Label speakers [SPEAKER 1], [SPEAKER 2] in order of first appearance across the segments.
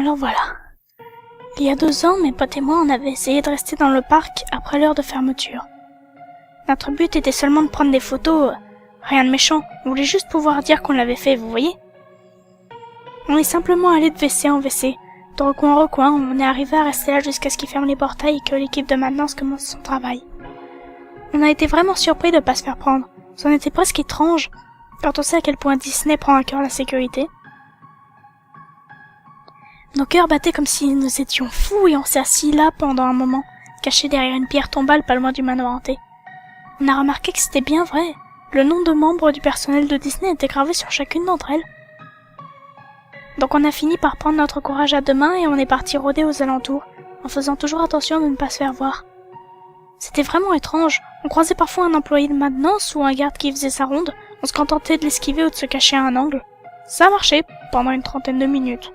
[SPEAKER 1] Alors voilà. Il y a 2 ans, mes potes et moi, on avait essayé de rester dans le parc après l'heure de fermeture. Notre but était seulement de prendre des photos, rien de méchant, on voulait juste pouvoir dire qu'on l'avait fait, vous voyez. On est simplement allé de WC en WC, de recoin en recoin, on est arrivé à rester là jusqu'à ce qu'ils ferment les portails et que l'équipe de maintenance commence son travail. On a été vraiment surpris de pas se faire prendre, c'en était presque étrange, quand on sait à quel point Disney prend à cœur la sécurité. Nos cœurs battaient comme si nous étions fous et on s'est assis là pendant un moment, cachés derrière une pierre tombale pas loin du manoir hanté. On a remarqué que c'était bien vrai. Le nom de membres du personnel de Disney était gravé sur chacune d'entre elles. Donc on a fini par prendre notre courage à 2 mains et on est parti rôder aux alentours, en faisant toujours attention de ne pas se faire voir. C'était vraiment étrange. On croisait parfois un employé de maintenance ou un garde qui faisait sa ronde. On se contentait de l'esquiver ou de se cacher à un angle. Ça a marché pendant une 30aine de minutes.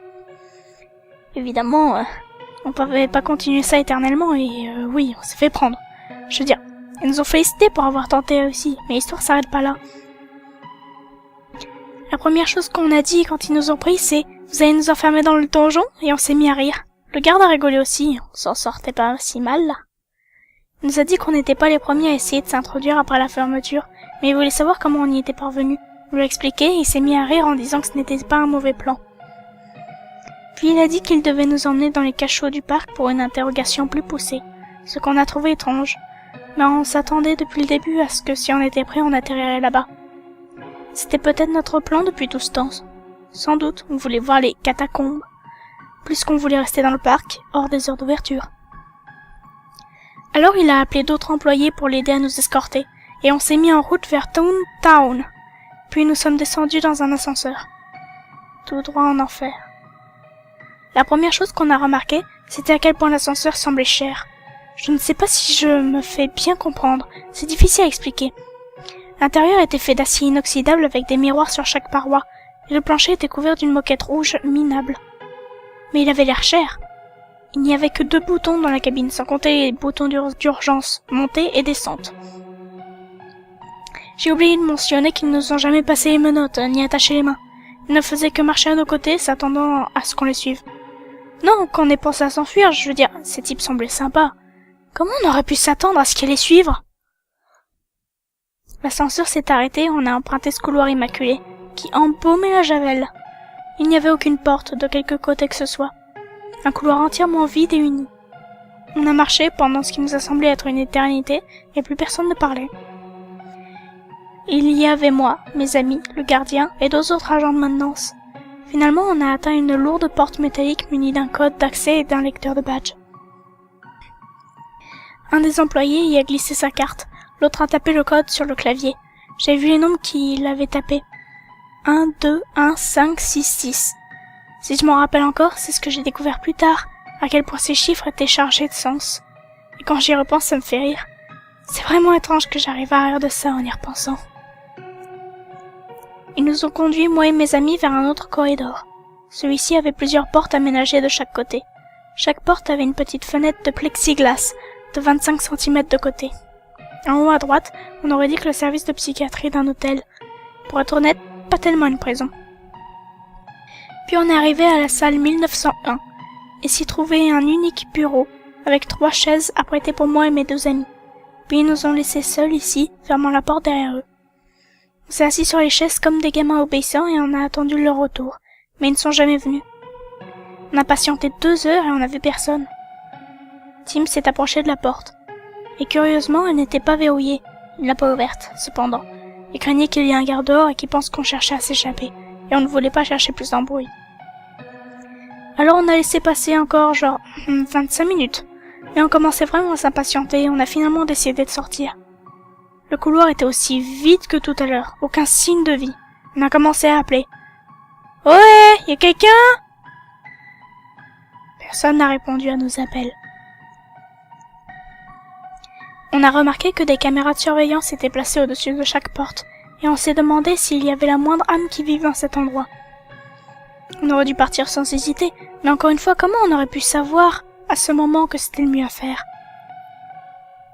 [SPEAKER 1] Évidemment, on pouvait pas continuer ça éternellement et oui, on s'est fait prendre. Je veux dire, ils nous ont félicité pour avoir tenté aussi, mais l'histoire s'arrête pas là. La première chose qu'on a dit quand ils nous ont pris, c'est « Vous allez nous enfermer dans le donjon ?» et on s'est mis à rire. Le garde a rigolé aussi, on s'en sortait pas si mal là. Il nous a dit qu'on n'était pas les premiers à essayer de s'introduire après la fermeture, mais il voulait savoir comment on y était parvenu. On lui a expliqué et il s'est mis à rire en disant que ce n'était pas un mauvais plan. Puis il a dit qu'il devait nous emmener dans les cachots du parc pour une interrogation plus poussée, ce qu'on a trouvé étrange. Mais on s'attendait depuis le début à ce que si on était prêt, on atterrirait là-bas. C'était peut-être notre plan depuis tout ce temps. Sans doute, on voulait voir les catacombes, plus qu'on voulait rester dans le parc, hors des heures d'ouverture. Alors il a appelé d'autres employés pour l'aider à nous escorter, et on s'est mis en route vers Toontown. Puis nous sommes descendus dans un ascenseur. Tout droit en enfer. La première chose qu'on a remarqué, c'était à quel point l'ascenseur semblait cher. Je ne sais pas si je me fais bien comprendre, c'est difficile à expliquer. L'intérieur était fait d'acier inoxydable avec des miroirs sur chaque paroi, et le plancher était couvert d'une moquette rouge minable. Mais il avait l'air cher. Il n'y avait que 2 boutons dans la cabine, sans compter les boutons d'urgence, montée et descente. J'ai oublié de mentionner qu'ils ne nous ont jamais passé les menottes, ni attaché les mains. Ils ne faisaient que marcher à nos côtés, s'attendant à ce qu'on les suive. Non, qu'on ait pensé à s'enfuir, je veux dire, ces types semblaient sympas. Comment on aurait pu s'attendre à ce qu'elle les suivre? L'ascenseur s'est arrêté, on a emprunté ce couloir immaculé, qui empaumait la javel. Il n'y avait aucune porte de quelque côté que ce soit. Un couloir entièrement vide et uni. On a marché pendant ce qui nous a semblé être une éternité, et plus personne ne parlait. Il y avait moi, mes amis, le gardien et 2 autres agents de maintenance. Finalement, on a atteint une lourde porte métallique munie d'un code d'accès et d'un lecteur de badge. Un des employés y a glissé sa carte, l'autre a tapé le code sur le clavier. J'ai vu les nombres qu'il avait tapés. 1, 2, 1, 5, 6, 6. Si je m'en rappelle encore, c'est ce que j'ai découvert plus tard, à quel point ces chiffres étaient chargés de sens. Et quand j'y repense, ça me fait rire. C'est vraiment étrange que j'arrive à rire de ça en y repensant. Ils nous ont conduits, moi et mes amis, vers un autre corridor. Celui-ci avait plusieurs portes aménagées de chaque côté. Chaque porte avait une petite fenêtre de plexiglas, de 25 cm de côté. En haut à droite, on aurait dit que le service de psychiatrie d'un hôtel. Pour être honnête, pas tellement une prison. Puis on est arrivé à la salle 1901, et s'y trouvait un unique bureau, avec 3 chaises apprêtées pour moi et mes 2 amis. Puis ils nous ont laissés seuls ici, fermant la porte derrière eux. On s'est assis sur les chaises comme des gamins obéissants et on a attendu leur retour, mais ils ne sont jamais venus. On a patienté 2 heures et on n'a vu personne. Tim s'est approché de la porte, et curieusement elle n'était pas verrouillée. Il l'a pas ouverte, cependant. Il craignait qu'il y ait un garde dehors et qu'il pense qu'on cherchait à s'échapper, et on ne voulait pas chercher plus d'embrouille. Alors on a laissé passer encore genre 25 minutes, mais on commençait vraiment à s'impatienter et on a finalement décidé de sortir. Le couloir était aussi vide que tout à l'heure, aucun signe de vie. On a commencé à appeler. « Ouais, y a quelqu'un ?» Personne n'a répondu à nos appels. On a remarqué que des caméras de surveillance étaient placées au-dessus de chaque porte, et on s'est demandé s'il y avait la moindre âme qui vivait dans cet endroit. On aurait dû partir sans hésiter, mais encore une fois, comment on aurait pu savoir à ce moment que c'était le mieux à faire?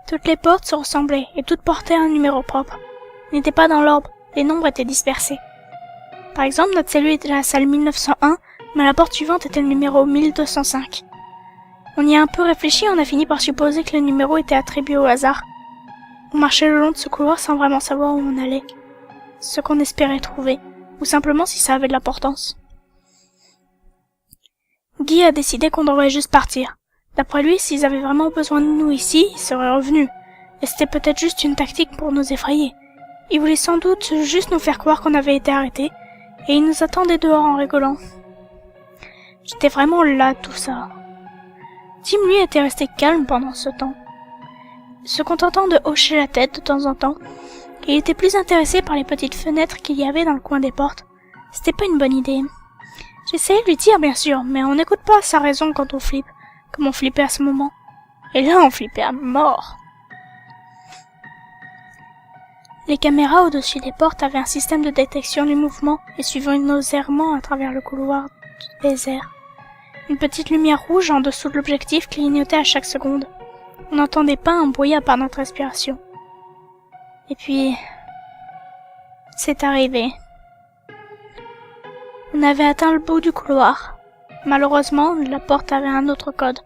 [SPEAKER 1] Toutes les portes se ressemblaient et toutes portaient un numéro propre. Ils n'étaient pas dans l'ordre, les nombres étaient dispersés. Par exemple, notre cellule était la salle 1901, mais la porte suivante était le numéro 1205. On y a un peu réfléchi et on a fini par supposer que le numéro était attribué au hasard. On marchait le long de ce couloir sans vraiment savoir où on allait, ce qu'on espérait trouver, ou simplement si ça avait de l'importance. Guy a décidé qu'on devrait juste partir. D'après lui, s'ils avaient vraiment besoin de nous ici, ils seraient revenus. Et c'était peut-être juste une tactique pour nous effrayer. Ils voulaient sans doute juste nous faire croire qu'on avait été arrêtés, et ils nous attendaient dehors en rigolant. J'étais vraiment là, tout ça. Tim, lui, était resté calme pendant ce temps, se contentant de hocher la tête de temps en temps, et il était plus intéressé par les petites fenêtres qu'il y avait dans le coin des portes. C'était pas une bonne idée. J'essayais de lui dire, bien sûr, mais on n'écoute pas sa raison quand on flippe, comme on flippait à ce moment. Et là, on flippait à mort. Les caméras au-dessus des portes avaient un système de détection du mouvement et suivaient nos errements à travers le couloir du désert. Une petite lumière rouge en dessous de l'objectif clignotait à chaque seconde. On n'entendait pas un bruit à part notre respiration. Et puis, c'est arrivé. On avait atteint le bout du couloir. Malheureusement, la porte avait un autre code.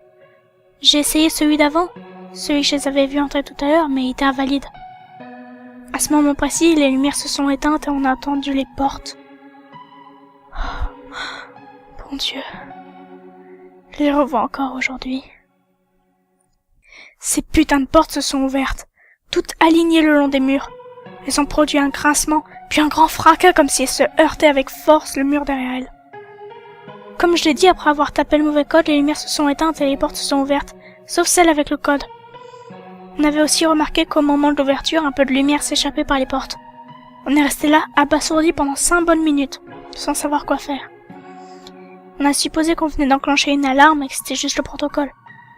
[SPEAKER 1] J'ai essayé celui d'avant, celui que je les avais vus entrer tout à l'heure, mais il était invalide. À ce moment précis, les lumières se sont éteintes et on a entendu les portes. Oh, bon Dieu. Je les revois encore aujourd'hui. Ces putains de portes se sont ouvertes, toutes alignées le long des murs. Elles ont produit un grincement, puis un grand fracas comme si elles se heurtaient avec force le mur derrière elles. Comme je l'ai dit, après avoir tapé le mauvais code, les lumières se sont éteintes et les portes se sont ouvertes, sauf celle avec le code. On avait aussi remarqué qu'au moment de l'ouverture, un peu de lumière s'échappait par les portes. On est resté là, abasourdi pendant 5 bonnes minutes, sans savoir quoi faire. On a supposé qu'on venait d'enclencher une alarme et que c'était juste le protocole.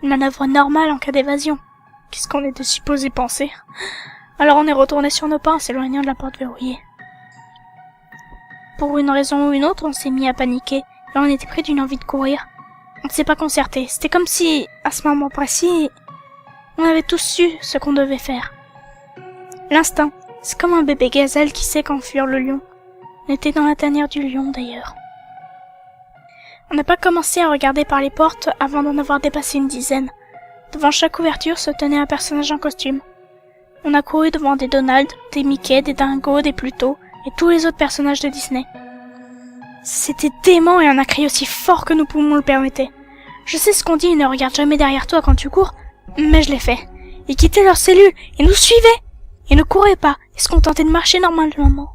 [SPEAKER 1] Une manœuvre normale en cas d'évasion. Qu'est-ce qu'on était supposé penser? Alors on est retourné sur nos pas en s'éloignant de la porte verrouillée. Pour une raison ou une autre, on s'est mis à paniquer et on était pris d'une envie de courir. On ne s'est pas concerté. C'était comme si, à ce moment précis, on avait tous su ce qu'on devait faire. L'instinct, c'est comme un bébé gazelle qui sait quand fuir le lion. On était dans la tanière du lion d'ailleurs. On n'a pas commencé à regarder par les portes avant d'en avoir dépassé une dizaine. Devant chaque ouverture se tenait un personnage en costume. On a couru devant des Donald, des Mickey, des Dingo, des Pluto et tous les autres personnages de Disney. C'était dément et on a crié aussi fort que nos poumons le permettaient. Je sais ce qu'on dit, ne regarde jamais derrière toi quand tu cours, mais je l'ai fait. Ils quittaient leur cellule et nous suivaient. Ils ne couraient pas et se contentaient de marcher normalement.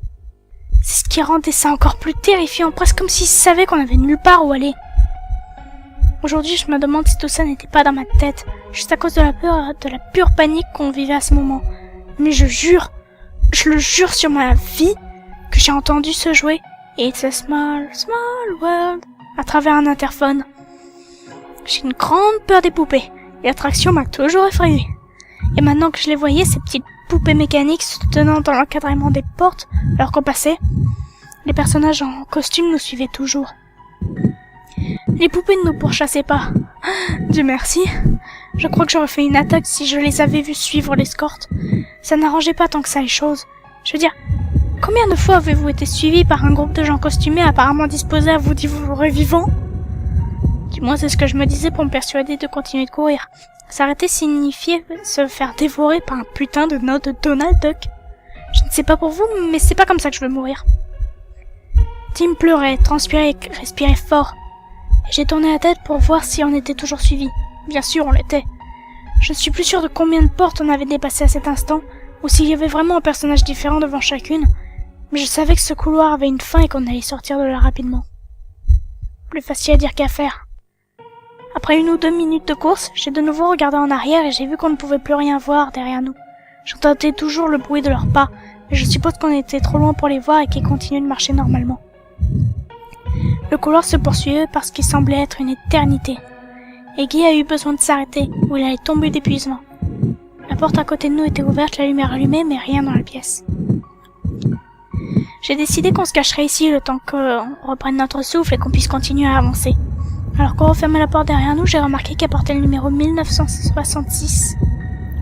[SPEAKER 1] C'est ce qui rendait ça encore plus terrifiant, presque comme s'ils savaient qu'on avait nulle part où aller. Aujourd'hui, je me demande si tout ça n'était pas dans ma tête, juste à cause de la peur, de la pure panique qu'on vivait à ce moment. Mais je le jure sur ma vie, que j'ai entendu se jouer It's a small, small world à travers un interphone. J'ai une grande peur des poupées, et l'attraction m'a toujours effrayée. Et maintenant que je les voyais, ces petites poupées mécaniques se tenant dans l'encadrement des portes alors qu'on passait, les personnages en costume nous suivaient toujours. Les poupées ne nous pourchassaient pas. Dieu merci. Je crois que j'aurais fait une attaque si je les avais vues suivre l'escorte. Ça n'arrangeait pas tant que ça les choses. Je veux dire, combien de fois avez-vous été suivis par un groupe de gens costumés apparemment disposés à vous dévorer vivants? Du moins c'est ce que je me disais pour me persuader de continuer de courir. S'arrêter signifiait se faire dévorer par un putain de note de Donald Duck. Je ne sais pas pour vous, mais c'est pas comme ça que je veux mourir. Tim pleurait, transpirait, respirait fort. J'ai tourné la tête pour voir si on était toujours suivis. Bien sûr, on l'était. Je ne suis plus sûre de combien de portes on avait dépassé à cet instant, ou s'il y avait vraiment un personnage différent devant chacune, mais je savais que ce couloir avait une fin et qu'on allait sortir de là rapidement. Plus facile à dire qu'à faire. Après 1 ou 2 minutes de course, j'ai de nouveau regardé en arrière et j'ai vu qu'on ne pouvait plus rien voir derrière nous. J'entendais toujours le bruit de leurs pas, mais je suppose qu'on était trop loin pour les voir et qu'ils continuaient de marcher normalement. Le couloir se poursuivait parce qu'il semblait être une éternité. Et Guy a eu besoin de s'arrêter, ou il allait tomber d'épuisement. La porte à côté de nous était ouverte, la lumière allumée, mais rien dans la pièce. J'ai décidé qu'on se cacherait ici le temps qu'on reprenne notre souffle et qu'on puisse continuer à avancer. Alors qu'on refermait la porte derrière nous, j'ai remarqué qu'elle portait le numéro 1966.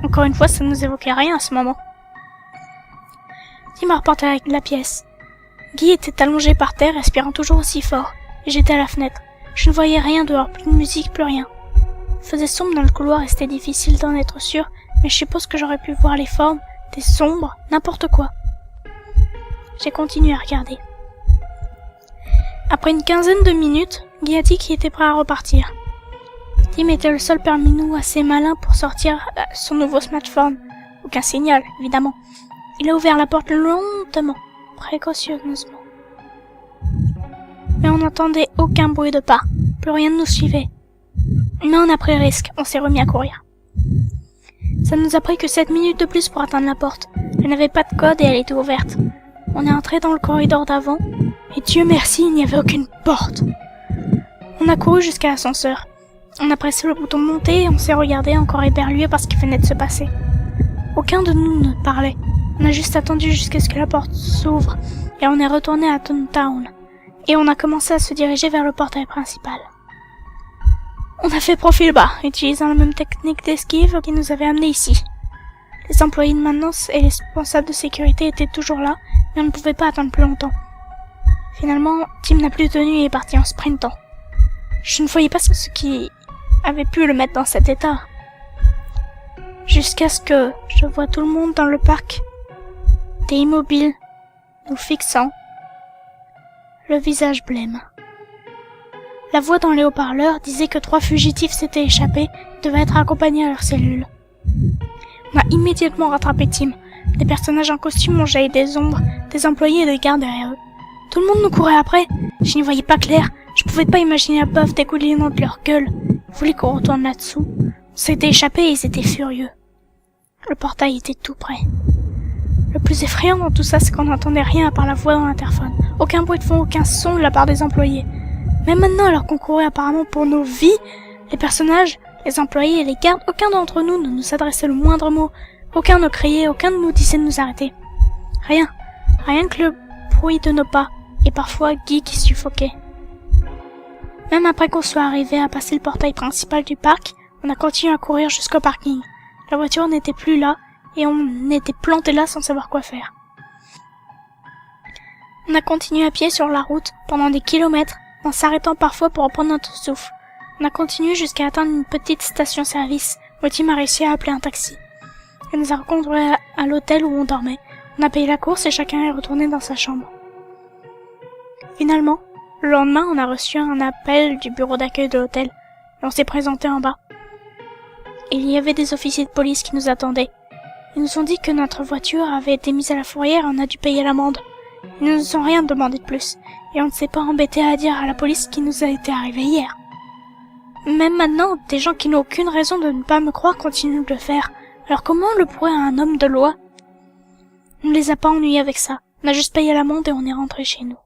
[SPEAKER 1] Encore une fois, ça ne nous évoquait rien à ce moment. Tim m'a reporté la pièce. Guy était allongé par terre, respirant toujours aussi fort. et j'étais à la fenêtre. Je ne voyais rien dehors, plus de musique, plus rien. Il faisait sombre dans le couloir et c'était difficile d'en être sûr, mais je suppose que j'aurais pu voir les formes, des sombres, n'importe quoi. J'ai continué à regarder. Après une quinzaine de minutes, Guy a dit qu'il était prêt à repartir. Tim était le seul parmi nous assez malin pour sortir son nouveau smartphone. Aucun signal, évidemment. Il a ouvert la porte lentement, précautionneusement. Mais on n'entendait aucun bruit de pas. Plus rien ne nous suivait. Mais on a pris le risque, on s'est remis à courir. Ça nous a pris que 7 minutes de plus pour atteindre la porte. Elle n'avait pas de code et elle était ouverte. On est entré dans le corridor d'avant, et Dieu merci, il n'y avait aucune porte. On a couru jusqu'à l'ascenseur. On a pressé le bouton monter et on s'est regardé encore éberlué par ce qui venait de se passer. Aucun de nous ne parlait. On a juste attendu jusqu'à ce que la porte s'ouvre, et on est retourné à Toontown. Et on a commencé à se diriger vers le portail principal. On a fait profil bas, utilisant la même technique d'esquive qui nous avait amenés ici. Les employés de maintenance et les responsables de sécurité étaient toujours là, mais on ne pouvait pas attendre plus longtemps. Finalement, Tim n'a plus tenu et est parti en sprintant. Je ne voyais pas ce qui avait pu le mettre dans cet état. Jusqu'à ce que je vois tout le monde dans le parc, était immobile, nous fixant, le visage blême. La voix dans les haut-parleurs disait que 3 fugitifs s'étaient échappés et devaient être accompagnés à leur cellule. On a immédiatement rattrapé Tim. Des personnages en costume ont jailli des ombres, des employés et des gardes derrière eux. Tout le monde nous courait après. Je n'y voyais pas clair. Je pouvais pas imaginer la bave dégoulinant de leur gueule. Ils voulaient qu'on retourne là-dessous. On s'était échappés et ils étaient furieux. Le portail était tout près. Le plus effrayant dans tout ça, c'est qu'on n'entendait rien à part la voix dans l'interphone. Aucun bruit de fond, aucun son de la part des employés. Même maintenant, alors qu'on courait apparemment pour nos vies, les personnages, les employés et les gardes, aucun d'entre nous ne nous adressait le moindre mot. Aucun ne criait, aucun ne nous disait de nous arrêter. Rien. Rien que le bruit de nos pas, et parfois Guy qui suffoquait. Même après qu'on soit arrivé à passer le portail principal du parc, on a continué à courir jusqu'au parking. La voiture n'était plus là, et on était planté là sans savoir quoi faire. On a continué à pied sur la route pendant des kilomètres, en s'arrêtant parfois pour reprendre notre souffle. On a continué jusqu'à atteindre une petite station-service, où Tim a réussi à appeler un taxi. Il nous a rencontrés à l'hôtel où on dormait. On a payé la course et chacun est retourné dans sa chambre. Finalement, le lendemain, on a reçu un appel du bureau d'accueil de l'hôtel, et on s'est présenté en bas. Il y avait des officiers de police qui nous attendaient. Ils nous ont dit que notre voiture avait été mise à la fourrière et on a dû payer l'amende. Ils ne nous ont rien demandé de plus, et on ne s'est pas embêté à dire à la police ce qui nous a été arrivé hier. Même maintenant, des gens qui n'ont aucune raison de ne pas me croire continuent de le faire. Alors comment le pourrait un homme de loi? On ne les a pas ennuyés avec ça. On a juste payé l'amende et on est rentré chez nous.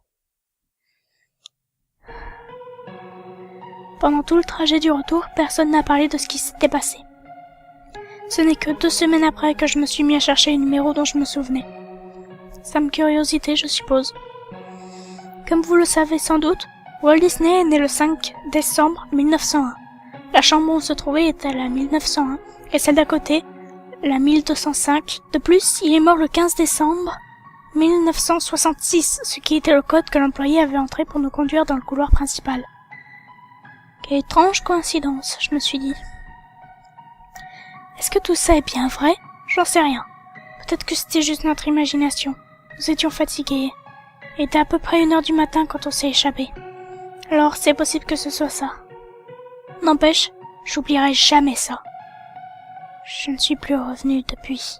[SPEAKER 1] Pendant tout le trajet du retour, personne n'a parlé de ce qui s'était passé. Ce n'est que 2 semaines après que je me suis mis à chercher les numéros dont je me souvenais. Simple curiosité, je suppose. Comme vous le savez sans doute, Walt Disney est né le 5 décembre 1901. La chambre où on se trouvait était la 1901, et celle d'à côté, la 1205. De plus, il est mort le 15 décembre 1966, ce qui était le code que l'employé avait entré pour nous conduire dans le couloir principal. Quelle étrange coïncidence, je me suis dit. Est-ce que tout ça est bien vrai? J'en sais rien. Peut-être que c'était juste notre imagination. Nous étions fatigués. Il était à peu près 1h du matin quand on s'est échappé. Alors c'est possible que ce soit ça. N'empêche, j'oublierai jamais ça. Je ne suis plus revenu depuis.